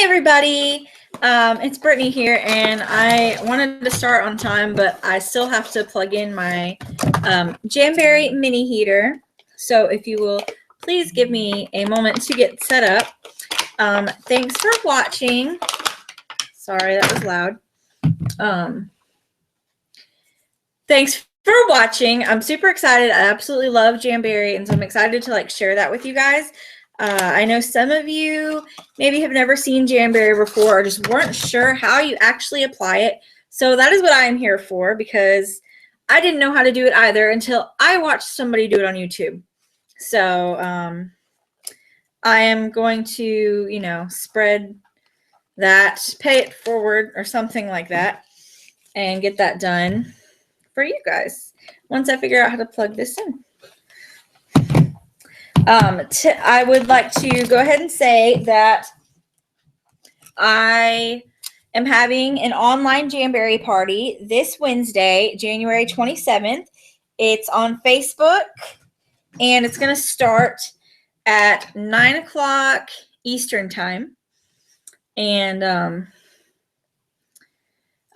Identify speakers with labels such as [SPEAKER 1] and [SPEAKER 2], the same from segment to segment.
[SPEAKER 1] everybody, it's Brittany here, and I wanted to start on time, but I still have to plug in my Jamberry mini heater. So if you will please give me a moment to get set up. Thanks for watching. Sorry, that was loud. Thanks for watching. I'm super excited. I absolutely love Jamberry, and so I'm excited to share that with you guys. I know some of you maybe have never seen Jamberry before or just weren't sure how you actually apply it. So that is what I'm here for, because I didn't know how to do it either until I watched somebody do it on YouTube. So I am going to, spread that, pay it forward or something like that, and get that done for you guys once I figure out how to plug this in. I would like to go ahead and say that I am having an online Jamberry party this Wednesday, January 27th. It's on Facebook, and it's going to start at 9 o'clock Eastern time. And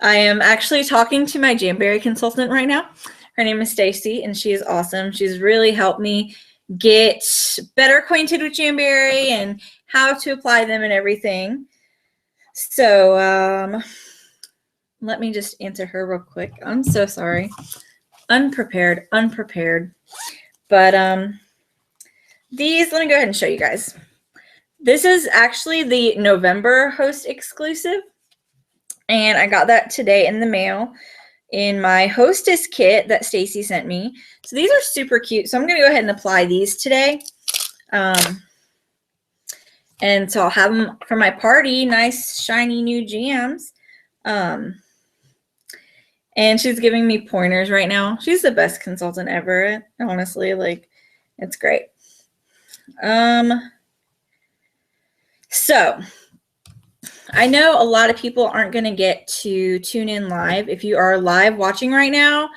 [SPEAKER 1] I am actually talking to my Jamberry consultant right now. Her name is Stacy, and she is awesome. She's really helped me get better acquainted with Jamberry and how to apply them and everything. So let me just answer her real quick. I'm so sorry. Unprepared. But these, let me go ahead and show you guys. This is actually the November host exclusive, and I got that today in the mail in my hostess kit that Stacy sent me. So these are super cute. So I'm going to go ahead and apply these today. And so I'll have them for my party. Nice, shiny new jams. And she's giving me pointers right now. She's the best consultant ever. Honestly, it's great. So I know a lot of people aren't going to get to tune in live. If you are live watching right now,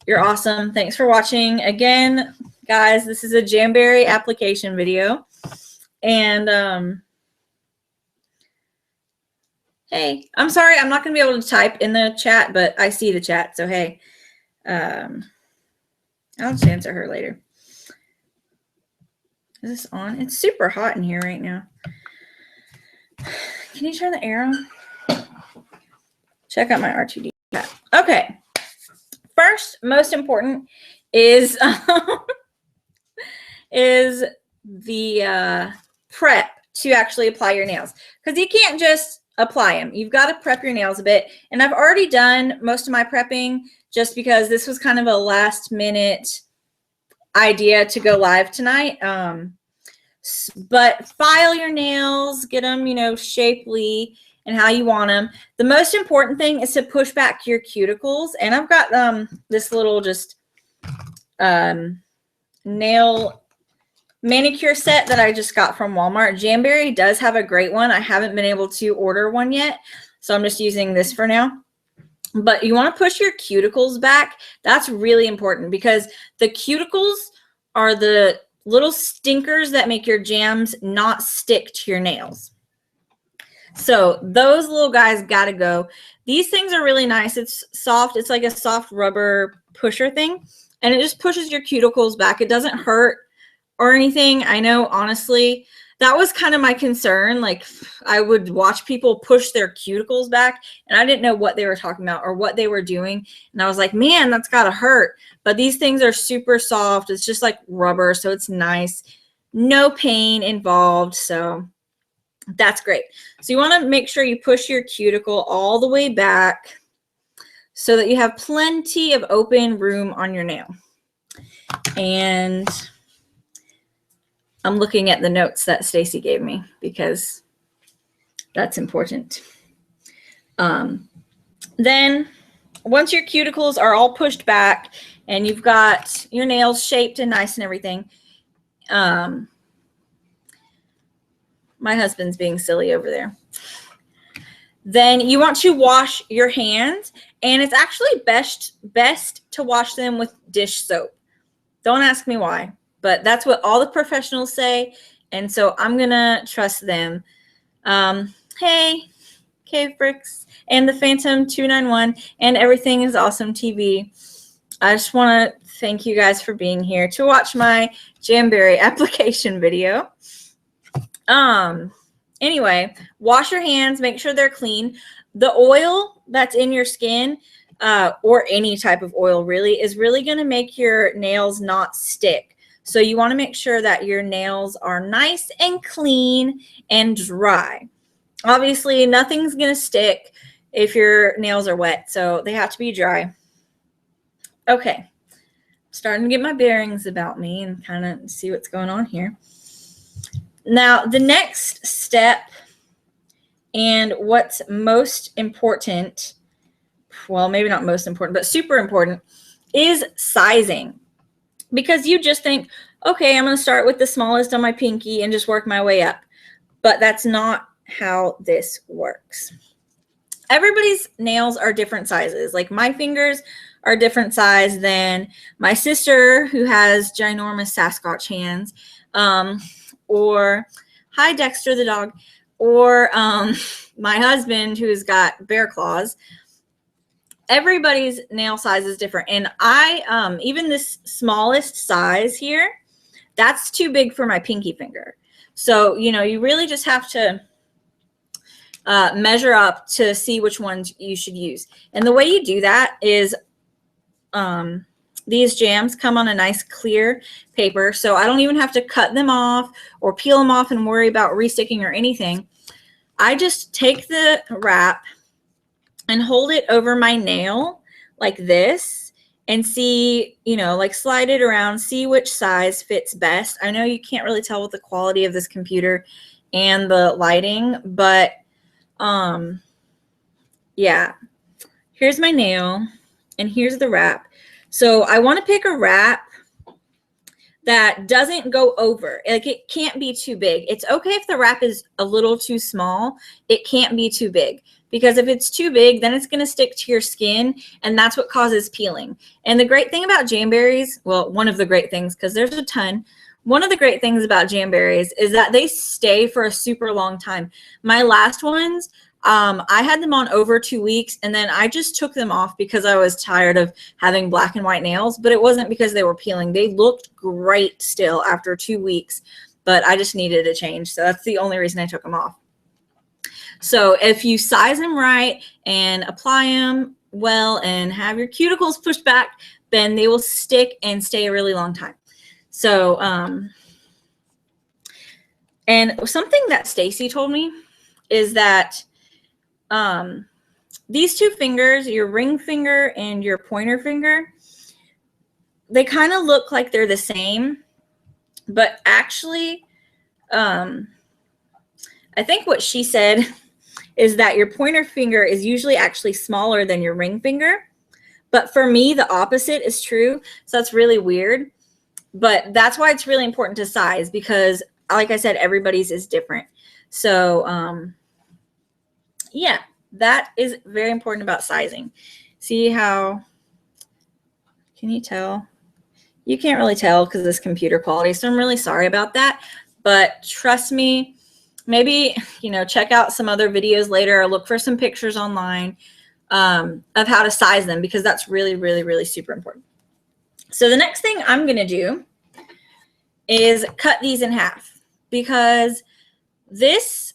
[SPEAKER 1] you're awesome. Thanks for watching. Again, guys, this is a Jamberry application video. And hey, I'm sorry, I'm not going to be able to type in the chat, but I see the chat. So, hey, I'll just answer her later. Is this on? It's super hot in here right now. Can you turn the air on? Check out my R2D chat. Okay. First, most important is the prep to actually apply your nails, because you can't just apply them. You've got to prep your nails a bit. And I've already done most of my prepping just because this was kind of a last minute idea to go live tonight. But file your nails, get them, shapely and how you want them. The most important thing is to push back your cuticles. And I've got this little just nail manicure set that I just got from Walmart. Jamberry does have a great one. I haven't been able to order one yet, so I'm just using this for now. But you want to push your cuticles back. That's really important, because the cuticles are the little stinkers that make your jams not stick to your nails. So those little guys gotta go. These things are really nice. It's soft. It's like a soft rubber pusher thing, and it just pushes your cuticles back. It doesn't hurt or anything. I know, honestly, that was kind of my concern. I would watch people push their cuticles back, and I didn't know what they were talking about or what they were doing. And I was like, man, that's got to hurt. But these things are super soft. It's just like rubber, so it's nice. No pain involved, so that's great. So you want to make sure you push your cuticle all the way back so that you have plenty of open room on your nail. And I'm looking at the notes that Stacy gave me, because that's important. Then once your cuticles are all pushed back and you've got your nails shaped and nice and everything, my husband's being silly over there. Then you want to wash your hands, and it's actually best to wash them with dish soap. Don't ask me why, but that's what all the professionals say, and so I'm gonna trust them. Hey, Cave Bricks and the Phantom 291 and Everything is Awesome TV. I just want to thank you guys for being here to watch my Jamberry application video. Anyway, wash your hands, make sure they're clean. The oil that's in your skin, or any type of oil really, is really going to make your nails not stick. So you want to make sure that your nails are nice and clean and dry. Obviously, nothing's going to stick if your nails are wet, so they have to be dry. Okay, starting to get my bearings about me and kind of see what's going on here. Now, the next step and what's most important, well, maybe not most important, but super important, is sizing. Because you just think, okay, I'm going to start with the smallest on my pinky and just work my way up. But that's not how this works. Everybody's nails are different sizes. Like my fingers are different size than my sister who has ginormous Sasquatch hands, or hi Dexter the dog, or my husband who's got bear claws. Everybody's nail size is different. And I, even this smallest size here, that's too big for my pinky finger. So, you know, you really just have to measure up to see which ones you should use. And the way you do that is these jams come on a nice clear paper, so I don't even have to cut them off or peel them off and worry about resticking or anything. I just take the wrap and hold it over my nail like this and see, you know, like slide it around, see which size fits best. I know you can't really tell with the quality of this computer and the lighting, but yeah, here's my nail and here's the wrap. So I want to pick a wrap that doesn't go over. Like it can't be too big. It's okay if the wrap is a little too small. It can't be too big, because if it's too big, then it's going to stick to your skin, and that's what causes peeling. And the great thing about Jamberries, well, one of the great things, because there's a ton, one of the great things about Jamberries is that they stay for a super long time. My last ones, I had them on over 2 weeks, and then I just took them off because I was tired of having black and white nails, but it wasn't because they were peeling. They looked great still after 2 weeks, but I just needed a change. So that's the only reason I took them off. So if you size them right and apply them well and have your cuticles pushed back, then they will stick and stay a really long time. So, and something that Stacy told me is that these two fingers, your ring finger and your pointer finger, they kind of look like they're the same, but actually, I think what she said is that your pointer finger is usually actually smaller than your ring finger. But for me, the opposite is true. So that's really weird. But that's why it's really important to size, because like I said, everybody's is different. So yeah, that is very important about sizing. See how, can you tell? You can't really tell because of this computer quality. So I'm really sorry about that. But trust me, maybe, you know, check out some other videos later or look for some pictures online of how to size them, because that's really, really, really super important. So the next thing I'm going to do is cut these in half, because this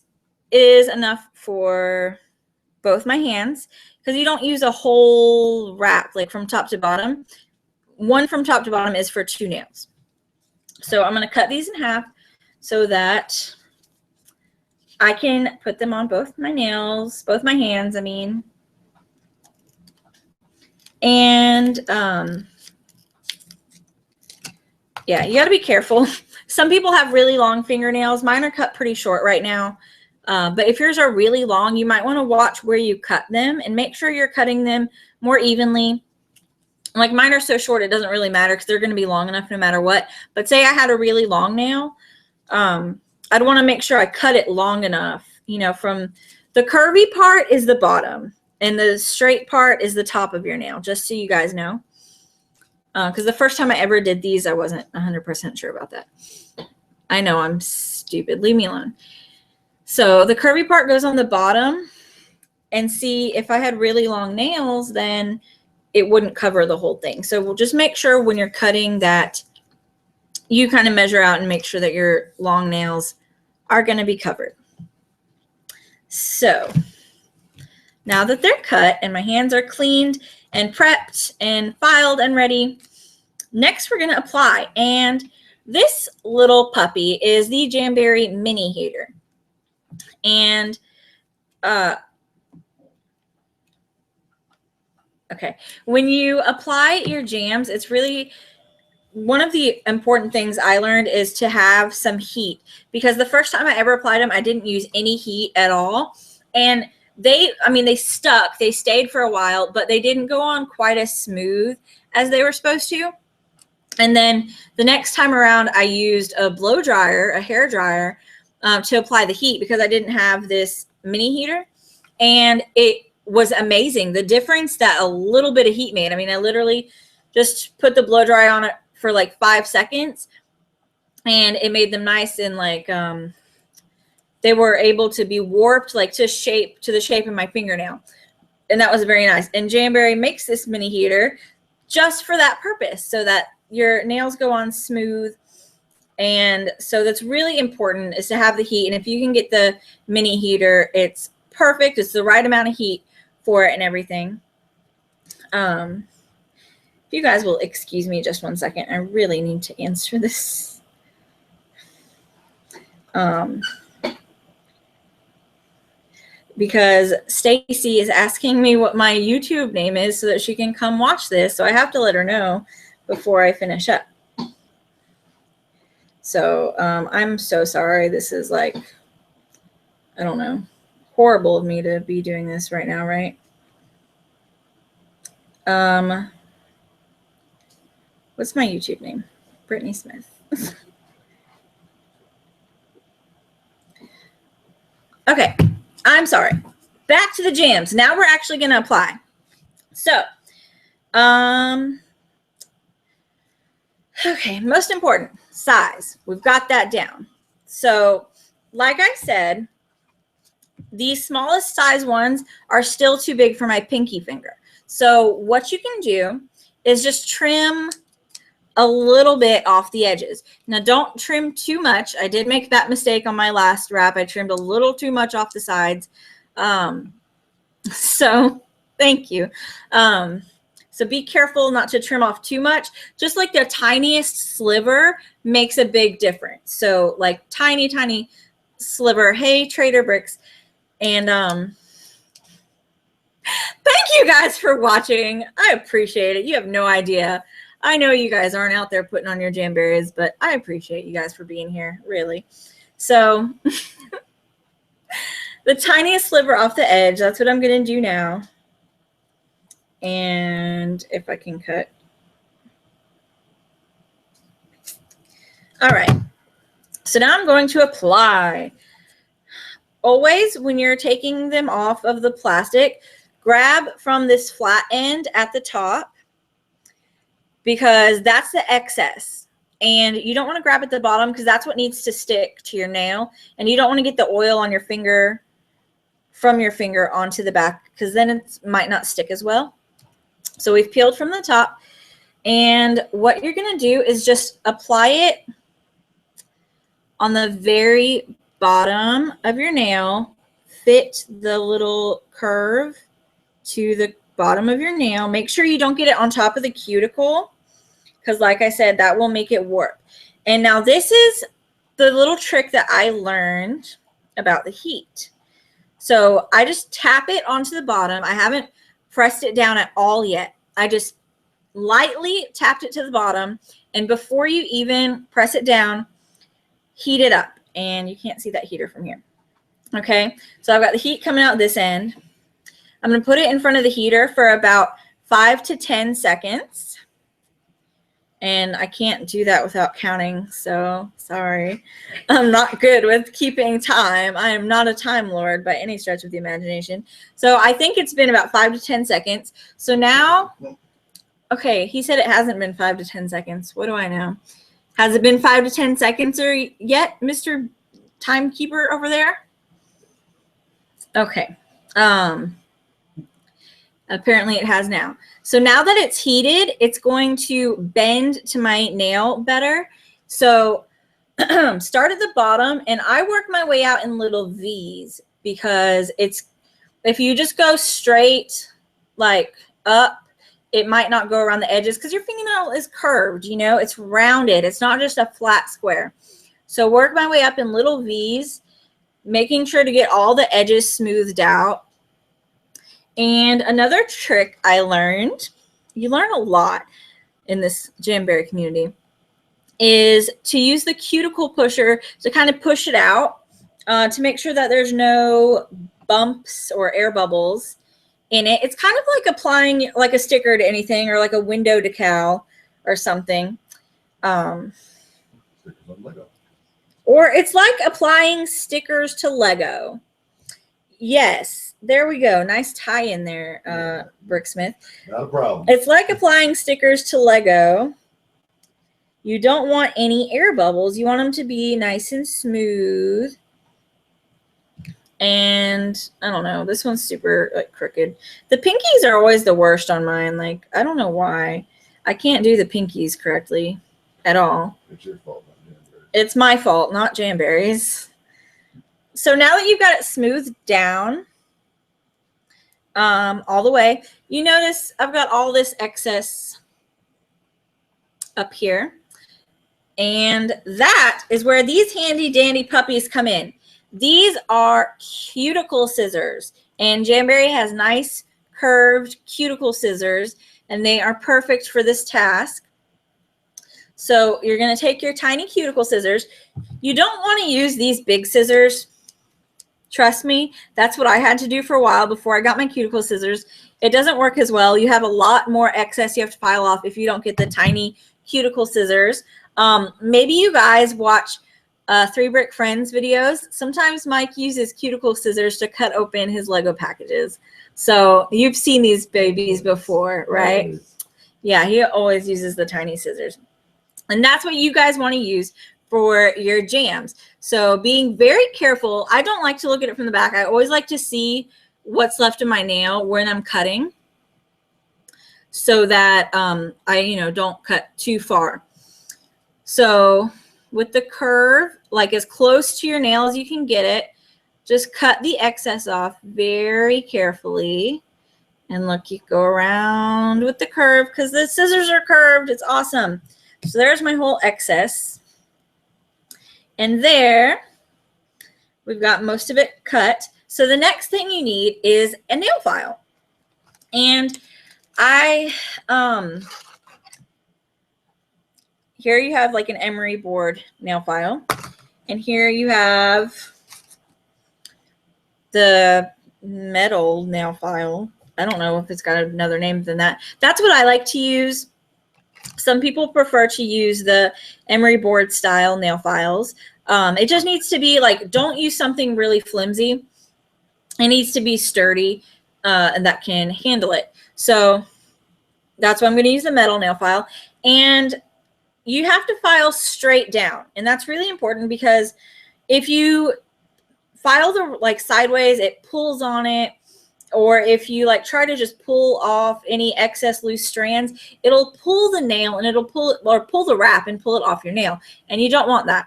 [SPEAKER 1] is enough for both my hands, because you don't use a whole wrap like from top to bottom. One from top to bottom is for 2 nails. So I'm going to cut these in half so that I can put them on both my nails, both my hands, I mean. And yeah, you got to be careful. Some people have really long fingernails. Mine are cut pretty short right now. But if yours are really long, you might want to watch where you cut them and make sure you're cutting them more evenly. Like mine are so short, it doesn't really matter because they're going to be long enough no matter what. But say I had a really long nail, I'd want to make sure I cut it long enough. You know, from the curvy part is the bottom and the straight part is the top of your nail, just so you guys know. Because the first time I ever did these, I wasn't 100% sure about that. I know I'm stupid. Leave me alone. So the curvy part goes on the bottom, and see, if I had really long nails, then it wouldn't cover the whole thing. So we'll just make sure when you're cutting that you kind of measure out and make sure that your long nails are going to be covered. So now that they're cut and my hands are cleaned and prepped and filed and ready, next we're going to apply. And this little puppy is the Jamberry mini heater. And okay, when you apply your jams, it's really one of the important things I learned is to have some heat, because the first time I ever applied them, I didn't use any heat at all. And they stuck, they stayed for a while, but they didn't go on quite as smooth as they were supposed to. And then the next time around, I used a blow dryer, a hair dryer, to apply the heat, because I didn't have this mini heater. And it was amazing, the difference that a little bit of heat made. I mean, I literally just put the blow dryer on it for like 5 seconds, and it made them nice and like they were able to be warped like to the shape of my fingernail, and that was very nice. And Jamberry makes this mini heater just for that purpose, so that your nails go on smooth. And so that's really important, is to have the heat. And if you can get the mini heater, it's perfect. It's the right amount of heat for it and everything. If you guys will excuse me just one second, I really need to answer this. Because Stacy is asking me what my YouTube name is so that she can come watch this. So I have to let her know before I finish up. So I'm so sorry. This is like, I don't know, horrible of me to be doing this right now, right? What's my YouTube name? Brittany Smith. Okay, I'm sorry. Back to the jams. Now we're actually going to apply. So, okay, most important, size. We've got that down. So, like I said, these smallest size ones are still too big for my pinky finger. So what you can do is just trim a little bit off the edges. Now, don't trim too much. I did make that mistake on my last wrap. I trimmed a little too much off the sides. So thank you. So be careful not to trim off too much. Just like the tiniest sliver makes a big difference. So like tiny, tiny sliver. Hey, Trader Bricks. And thank you guys for watching. I appreciate it. You have no idea. I know you guys aren't out there putting on your Jamberries, but I appreciate you guys for being here, really. So the tiniest sliver off the edge, that's what I'm going to do now. And if I can cut. All right. So now I'm going to apply. Always, when you're taking them off of the plastic, grab from this flat end at the top, because that's the excess. And you don't want to grab at the bottom, because that's what needs to stick to your nail. And you don't want to get the oil on your finger from your finger onto the back, because then it might not stick as well. So we've peeled from the top. And what you're going to do is just apply it on the very bottom of your nail. Fit the little curve to the bottom of your nail. Make sure you don't get it on top of the cuticle, because like I said, that will make it warp. And now this is the little trick that I learned about the heat. So I just tap it onto the bottom. I haven't pressed it down at all yet. I just lightly tapped it to the bottom. And before you even press it down, heat it up. And you can't see that heater from here. Okay, so I've got the heat coming out this end. I'm going to put it in front of the heater for about 5 to 10 seconds. And I can't do that without counting, so sorry. I'm not good with keeping time. I am not a time lord by any stretch of the imagination. So I think it's been about 5 to 10 seconds. So now, okay, he said it hasn't been 5 to 10 seconds. What do I know? Has it been 5 to 10 seconds or yet, Mr. Timekeeper over there? Okay. Apparently it has now. So now that it's heated, it's going to bend to my nail better. So start at the bottom, and I work my way out in little V's, because if you just go straight like up, it might not go around the edges because your fingernail is curved, you know, it's rounded. It's not just a flat square. So work my way up in little V's, making sure to get all the edges smoothed out. And another trick I learned, you learn a lot in this Jamberry community, is to use the cuticle pusher to kind of push it out to make sure that there's no bumps or air bubbles in it. It's kind of like applying like a sticker to anything, or like a window decal or something. Or it's like applying stickers to Lego. Yes, there we go. Nice tie in there, Bricksmith.
[SPEAKER 2] Not a problem.
[SPEAKER 1] It's like applying stickers to Lego. You don't want any air bubbles. You want them to be nice and smooth. And I don't know, this one's super like crooked. The pinkies are always the worst on mine. Like, I don't know why. I can't do the pinkies correctly at all.
[SPEAKER 2] It's your fault, not Jamberry.
[SPEAKER 1] It's my fault, not Jamberry's. So now that you've got it smoothed down all the way, you notice I've got all this excess up here. And that is where these handy dandy puppies come in. These are cuticle scissors, and Jamberry has nice curved cuticle scissors, and they are perfect for this task. So you're going to take your tiny cuticle scissors. You don't want to use these big scissors. Trust me, that's what I had to do for a while before I got my cuticle scissors. It doesn't work as well. You have a lot more excess you have to file off if you don't get the tiny cuticle scissors. Maybe you guys watch 3 Brick Friends videos. Sometimes Mike uses cuticle scissors to cut open his Lego packages. So you've seen these babies before, right? Yeah, he always uses the tiny scissors. And that's what you guys want to use for your jams. So being very careful. I don't like to look at it from the back. I always like to see what's left of my nail when I'm cutting, so that I don't cut too far. So with the curve, like as close to your nail as you can get it, just cut the excess off very carefully. And look, you go around with the curve because the scissors are curved. It's awesome. So there's my whole excess. And there, we've got most of it cut. So the next thing you need is a nail file. And here you have like an emery board nail file. And here you have the metal nail file. I don't know if it's got another name than that. That's what I like to use. Some people prefer to use the emery board style nail files. It just needs to be like, don't use something really flimsy. It needs to be sturdy and that can handle it. So that's why I'm going to use the metal nail file. And you have to file straight down. And that's really important because if you file the like sideways, it pulls on it. Or if you like try to just pull off any excess loose strands, it'll pull the nail and it'll pull it, or pull the wrap and pull it off your nail. And you don't want that.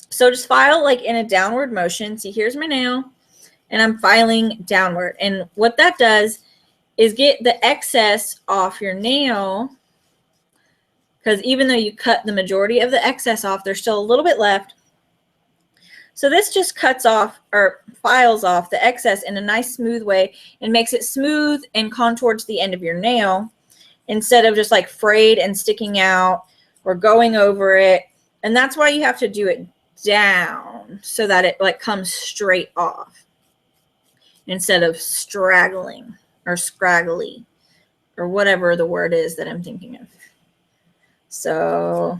[SPEAKER 1] So just file like in a downward motion. See, here's my nail and I'm filing downward. And what that does is get the excess off your nail, because even though you cut the majority of the excess off, there's still a little bit left. So this just cuts off or files off the excess in a nice smooth way and makes it smooth and contoured to the end of your nail instead of just like frayed and sticking out or going over it. And that's why you have to do it down so that it like comes straight off instead of straggling or scraggly or whatever the word is that I'm thinking of. So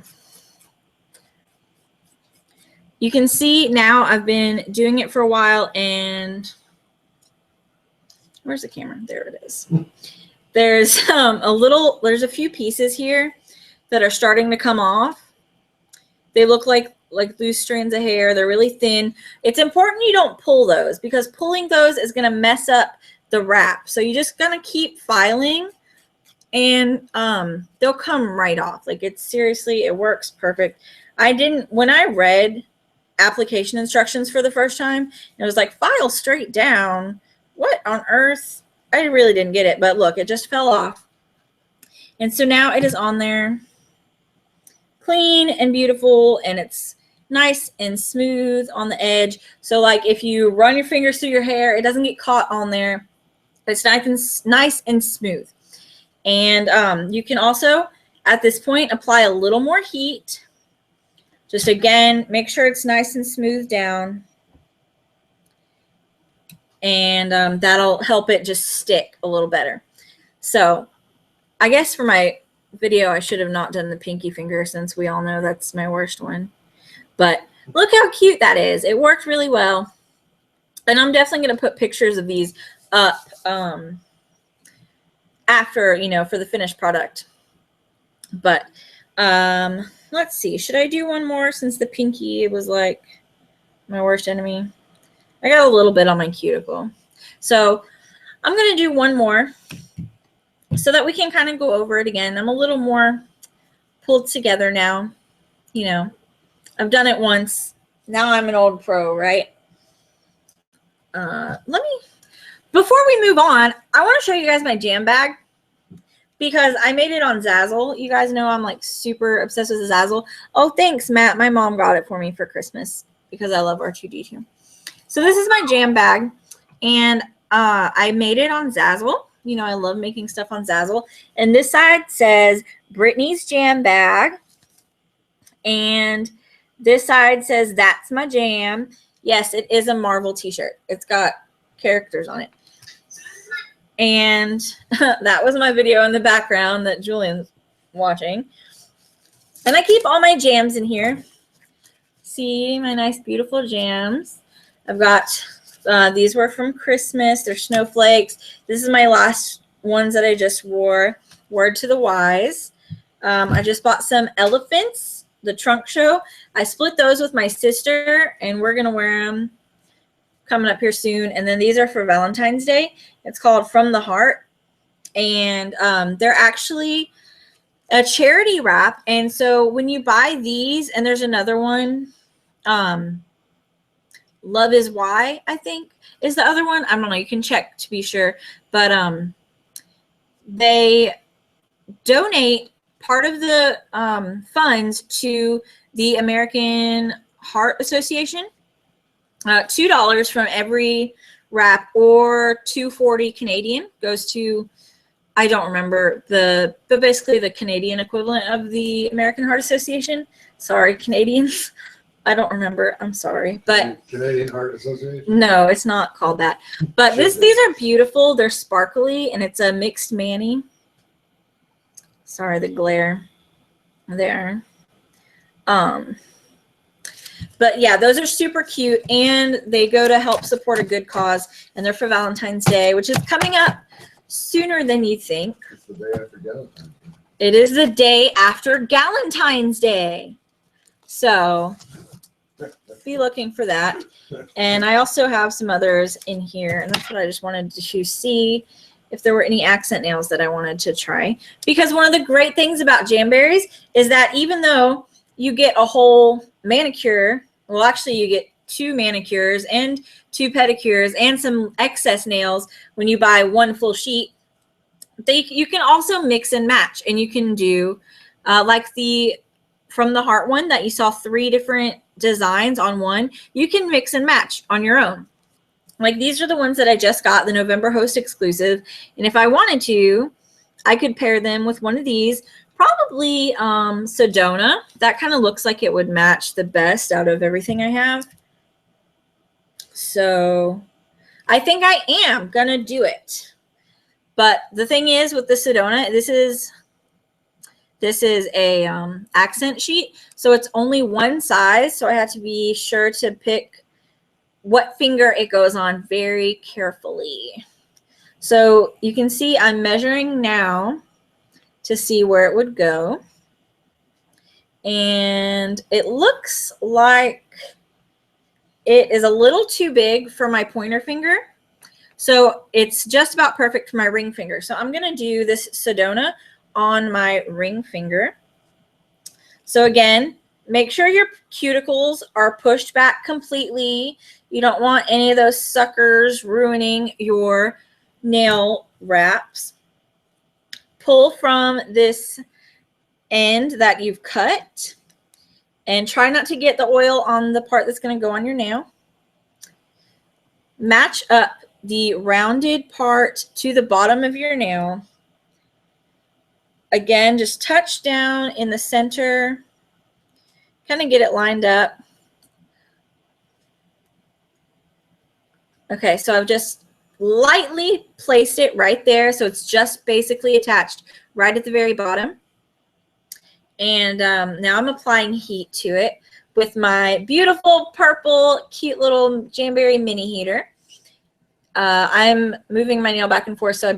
[SPEAKER 1] you can see now I've been doing it for a while, and where's the camera? There it is. There's there's a few pieces here that are starting to come off. They look like like loose strands of hair. They're really thin. It's important you don't pull those because pulling those is going to mess up the wrap. So you're just going to keep filing and they'll come right off. Like it's seriously, it works perfect. When I read application instructions for the first time, it was like file straight down. What on earth? I really didn't get it, but look, it just fell off. And so now it is on there clean and beautiful, and it's nice and smooth on the edge. So like if you run your fingers through your hair, it doesn't get caught on there. It's nice and smooth. And you can also, at this point, apply a little more heat. Just again, make sure it's nice and smooth down. And that'll help it just stick a little better. So I guess for my video, I should have not done the pinky finger since we all know that's my worst one. But look how cute that is. It worked really well. And I'm definitely going to put pictures of these up after, you know, for the finished product. But let's see. Should I do one more since the pinky was like my worst enemy? I got a little bit on my cuticle. So I'm going to do one more so that we can kind of go over it again. I'm a little more pulled together now. You know, I've done it once. Now I'm an old pro, right? Before we move on, I want to show you guys my jam bag because I made it on Zazzle. You guys know I'm like super obsessed with Zazzle. Oh, thanks, Matt. My mom got it for me for Christmas because I love R2-D2. So this is my jam bag, and I made it on Zazzle. You know, I love making stuff on Zazzle. And this side says Brittany's jam bag. And this side says that's my jam. Yes, it is a Marvel t-shirt. It's got characters on it. And that was my video in the background that Julian's watching. And I keep all my jams in here. See my nice, beautiful jams. I've got, these were from Christmas. They're snowflakes. This is my last ones that I just wore. Word to the wise. I just bought some elephants, the trunk show. I split those with my sister, and we're going to wear them coming up here soon. And then these are for Valentine's Day. It's called From the Heart. And they're actually a charity wrap. And so when you buy these, and there's another one, Love is Why, I think, is the other one. I don't know. You can check to be sure. But they donate part of the funds to the American Heart Association. $2 from every wrap, or $2.40 Canadian goes to, I don't remember but basically the Canadian equivalent of the American Heart Association. Sorry, Canadians. I don't remember. I'm sorry. But
[SPEAKER 2] Canadian Heart Association?
[SPEAKER 1] No, it's not called that. But these are beautiful. They're sparkly, and it's a mixed mani. Sorry, the glare there. But yeah, those are super cute, and they go to help support a good cause, and they're for Valentine's Day, which is coming up sooner than you think.
[SPEAKER 2] It's the day after Galentine's Day.
[SPEAKER 1] It is the day after Galentine's Day. So be looking for that. And I also have some others in here, and that's what I just wanted to see if there were any accent nails that I wanted to try. Because one of the great things about Jamberries is that even though you get a whole manicure, well, actually you get 2 manicures and 2 pedicures and some excess nails when you buy one full sheet, you can also mix and match, and you can do like the From the Heart one that you saw 3 different designs on one. You can mix and match on your own. Like these are the ones that I just got, the November Host exclusive. And if I wanted to, I could pair them with one of these, probably Sedona. That kind of looks like it would match the best out of everything I have. So I think I am going to do it. But the thing is with the Sedona, this is a accent sheet, so it's only one size, so I have to be sure to pick what finger it goes on very carefully. So you can see I'm measuring now to see where it would go. And it looks like it is a little too big for my pointer finger. So it's just about perfect for my ring finger. So I'm going to do this Sedona on my ring finger. So again, make sure your cuticles are pushed back completely. You don't want any of those suckers ruining your nail wraps. Pull from this end that you've cut and try not to get the oil on the part that's going to go on your nail. Match up the rounded part to the bottom of your nail. Again, just touch down in the center, kind of get it lined up. Okay, so I've just lightly placed it right there, so it's just basically attached right at the very bottom. And now I'm applying heat to it with my beautiful purple, cute little Jamberry mini heater. I'm moving my nail back and forth so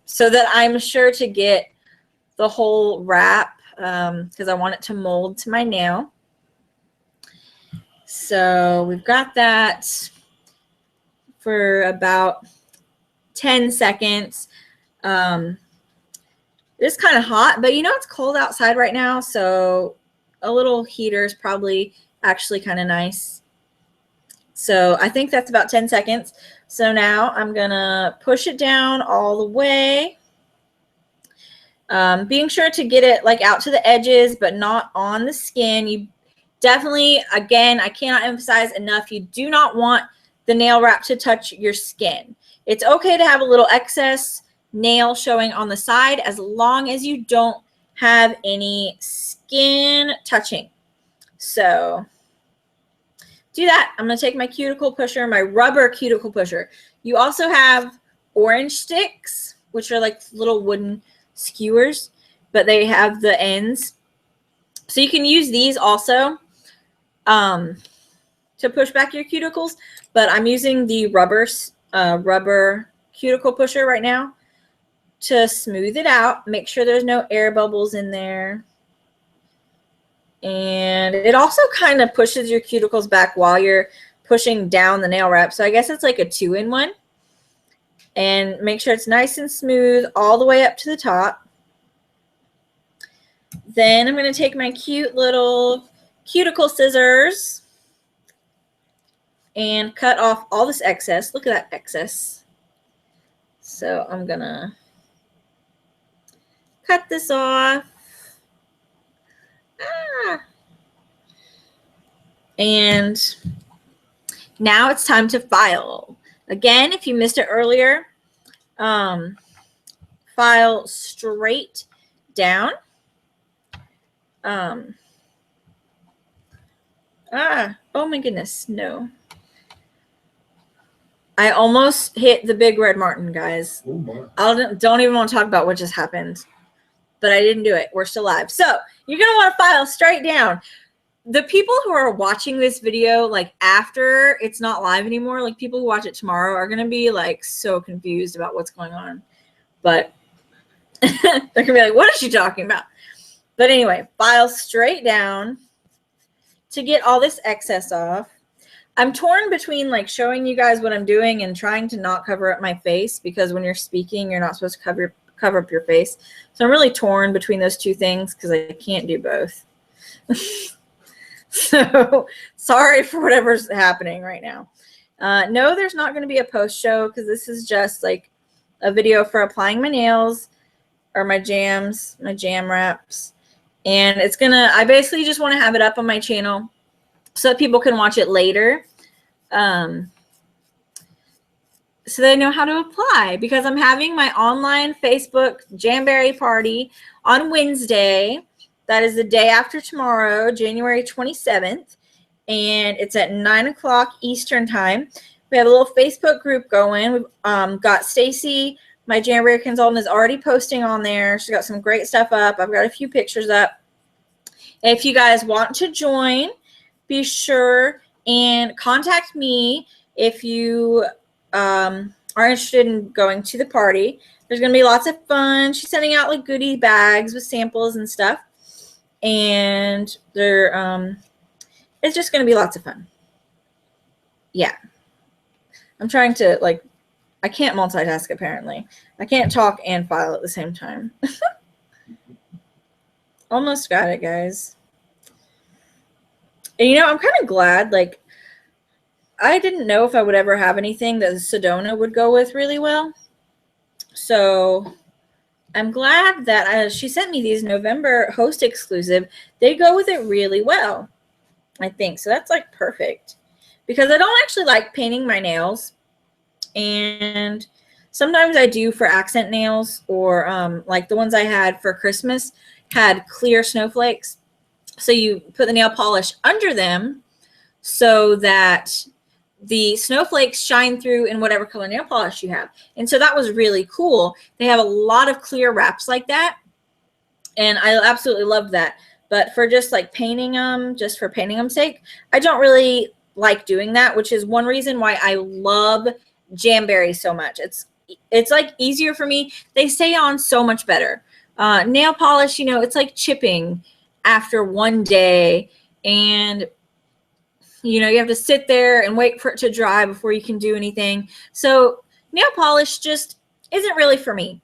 [SPEAKER 1] so that I'm sure to get the whole wrap because I want it to mold to my nail. So we've got that for about 10 seconds. It's kind of hot, but you know it's cold outside right now, so a little heater is probably actually kind of nice. So I think that's about 10 seconds. So now I'm going to push it down all the way. Being sure to get it like out to the edges, but not on the skin. You definitely, again, I cannot emphasize enough, you do not want the nail wrap to touch your skin. It's okay to have a little excess nail showing on the side as long as you don't have any skin touching. So do that. I'm going to take my cuticle pusher, my rubber cuticle pusher. You also have orange sticks, which are like little wooden skewers, but they have the ends. So you can use these also to push back your cuticles, but I'm using the rubber cuticle pusher right now to smooth it out. Make sure there's no air bubbles in there. And it also kind of pushes your cuticles back while you're pushing down the nail wrap. So I guess it's like a 2-in-1. And make sure it's nice and smooth all the way up to the top. Then I'm going to take my cute little cuticle scissors and cut off all this excess. Look at that excess. So I'm going to cut this off. And now it's time to file. Again, if you missed it earlier, file straight down. Oh my goodness, no. I almost hit the big red martin, guys.
[SPEAKER 2] Oh my.
[SPEAKER 1] I don't even want to talk about what just happened, but I didn't do it. We're still live. So you're going to want to file straight down. The people who are watching this video, like after it's not live anymore, like people who watch it tomorrow are going to be like so confused about what's going on. But they're going to be like, what is she talking about? But anyway, file straight down to get all this excess off. I'm torn between like showing you guys what I'm doing and trying to not cover up my face, because when you're speaking, you're not supposed to cover up your face. So I'm really torn between those two things because I can't do both. So sorry for whatever's happening right now. No, there's not going to be a post show because this is just like a video for applying my nails or my jam wraps. And it's going to, I basically just want to have it up on my channel so that people can watch it later. So they know how to apply, because I'm having my online Facebook Jamberry party on Wednesday. That is the day after tomorrow, January 27th, and it's at 9 o'clock Eastern time. We have a little Facebook group going. We've got Stacy, my Jamberry consultant, is already posting on there. She's got some great stuff up. I've got a few pictures up. If you guys want to join, be sure and contact me if you are interested in going to the party. There's going to be lots of fun. She's sending out like goodie bags with samples and stuff. and they're it's just going to be lots of fun. Yeah. I'm trying to, like, I can't multitask apparently. I can't talk and file at the same time. Almost got it, guys. And, you know, I'm kind of glad, like, I didn't know if I would ever have anything that Sedona would go with really well. So I'm glad that she sent me these November host exclusive. They go with it really well, I think. So that's like perfect, because I don't actually like painting my nails. And sometimes I do for accent nails, or like the ones I had for Christmas had clear snowflakes. So you put the nail polish under them so that the snowflakes shine through in whatever color nail polish you have. And so that was really cool. They have a lot of clear wraps like that, and I absolutely love that. But for just like painting them, just for painting them's sake, I don't really like doing that, which is one reason why I love Jamberry so much. It's like easier for me. They stay on so much better. Nail polish, you know, it's like chipping after one day, and you know, you have to sit there and wait for it to dry before you can do anything. So nail polish just isn't really for me.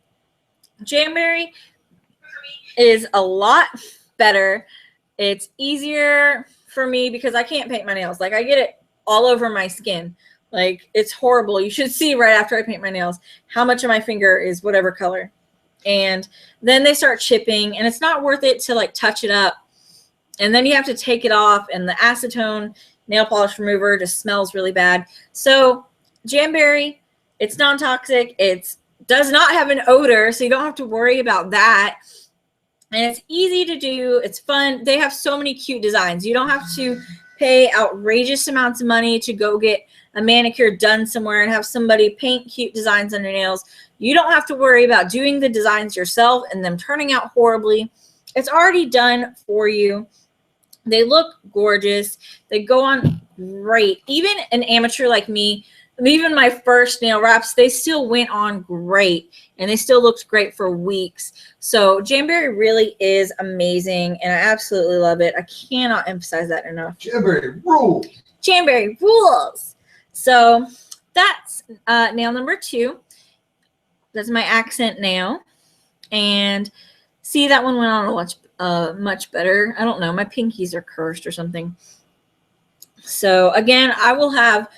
[SPEAKER 1] Jamberry is a lot better. It's easier for me because I can't paint my nails. Like, I get it all over my skin. Like, it's horrible. You should see right after I paint my nails how much of my finger is whatever color. And then they start chipping, and it's not worth it to like touch it up. And then you have to take it off, and the acetone nail polish remover just smells really bad. So Jamberry, it's non-toxic. It does not have an odor, so you don't have to worry about that. And it's easy to do. It's fun. They have so many cute designs. You don't have to pay outrageous amounts of money to go get a manicure done somewhere and have somebody paint cute designs on your nails. You don't have to worry about doing the designs yourself and them turning out horribly. It's already done for you. They look gorgeous. They go on great. Even an amateur like me, even my first nail wraps, they still went on great, and they still looked great for weeks. So Jamberry really is amazing, and I absolutely love it. I cannot emphasize that enough.
[SPEAKER 2] Jamberry rules.
[SPEAKER 1] Jamberry rules. So that's nail number 2. That's my accent nail. And see, that one went on much better. I don't know. My pinkies are cursed or something. So again, I will have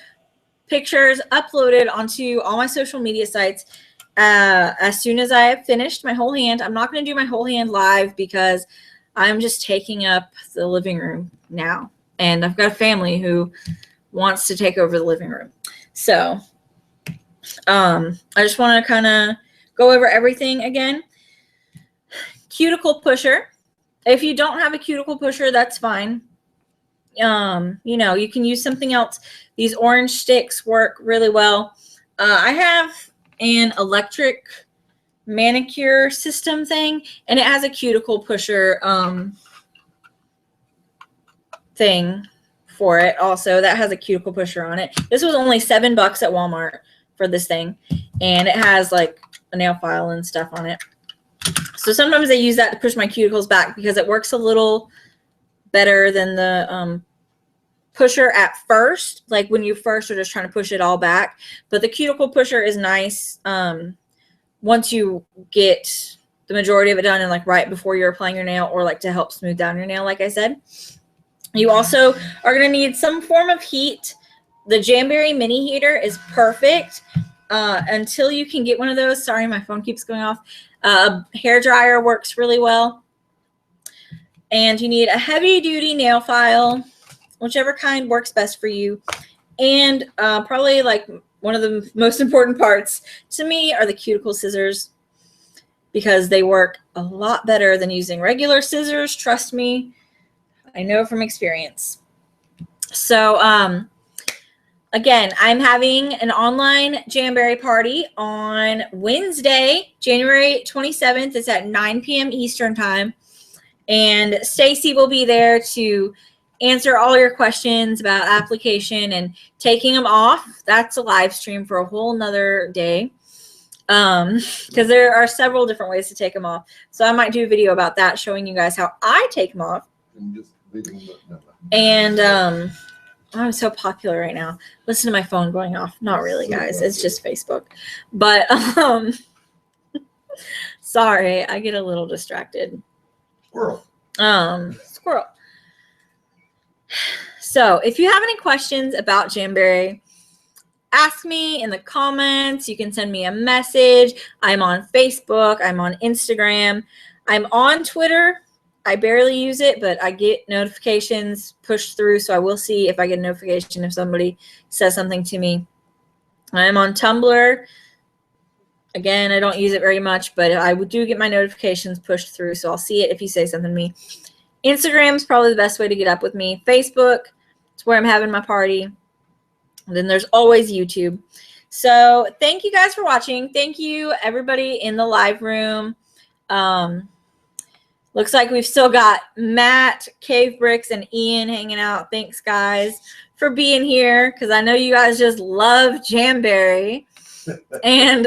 [SPEAKER 1] pictures uploaded onto all my social media sites as soon as I have finished my whole hand. I'm not going to do my whole hand live because I'm just taking up the living room now. And I've got a family who wants to take over the living room. So I just want to kind of go over everything again. Cuticle pusher. If you don't have a cuticle pusher, that's fine. You know, you can use something else. These orange sticks work really well. I have an electric manicure system thing, and it has a cuticle pusher thing for it also. That has a cuticle pusher on it. This was only $7 at Walmart for this thing, and it has like a nail file and stuff on it. So sometimes I use that to push my cuticles back because it works a little better than the pusher at first, like when you first are just trying to push it all back. But the cuticle pusher is nice once you get the majority of it done and like right before you're applying your nail, or like to help smooth down your nail, like I said. You also are going to need some form of heat. The Jamberry mini heater is perfect until you can get one of those. Sorry, my phone keeps going off. A hair dryer works really well. And you need a heavy duty nail file, whichever kind works best for you. And probably like one of the most important parts to me are the cuticle scissors, because they work a lot better than using regular scissors. Trust me, I know from experience. So again, I'm having an online Jamberry party on Wednesday, January 27th. It's at 9 p.m. Eastern time. And Stacy will be there to answer all your questions about application and taking them off. That's a live stream for a whole nother day. because there are several different ways to take them off. So I might do a video about that, showing you guys how I take them off.
[SPEAKER 2] And just leave them, no.
[SPEAKER 1] And I'm so popular right now. Listen to my phone going off. Not really, guys. It's just Facebook. But sorry, I get a little distracted.
[SPEAKER 2] Squirrel.
[SPEAKER 1] Squirrel. So if you have any questions about Jamberry, ask me in the comments. You can send me a message. I'm on Facebook. I'm on Instagram. I'm on Twitter. I barely use it, but I get notifications pushed through, so I will see if I get a notification if somebody says something to me. I'm on Tumblr. Again, I don't use it very much, but I do get my notifications pushed through, so I'll see it if you say something to me. Instagram is probably the best way to get up with me. Facebook, it's where I'm having my party. And then there's always YouTube. So thank you guys for watching. Thank you, everybody in the live room. Looks like we've still got Matt, Cave Bricks, and Ian hanging out. Thanks, guys, for being here, because I know you guys just love Jamberry. And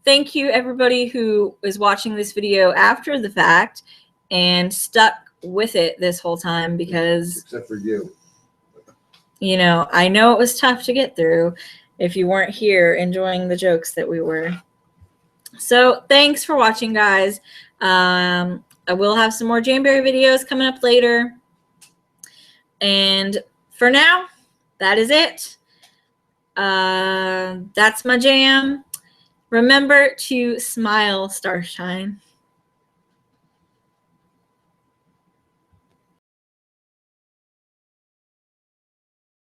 [SPEAKER 1] thank you, everybody who is watching this video after the fact and stuck with it this whole time, because
[SPEAKER 2] Except for you.
[SPEAKER 1] You know, I know it was tough to get through if you weren't here enjoying the jokes that we were. So thanks for watching, guys. I will have some more Jamberry videos coming up later. And for now, that is it. That's my jam. Remember to smile, Starshine.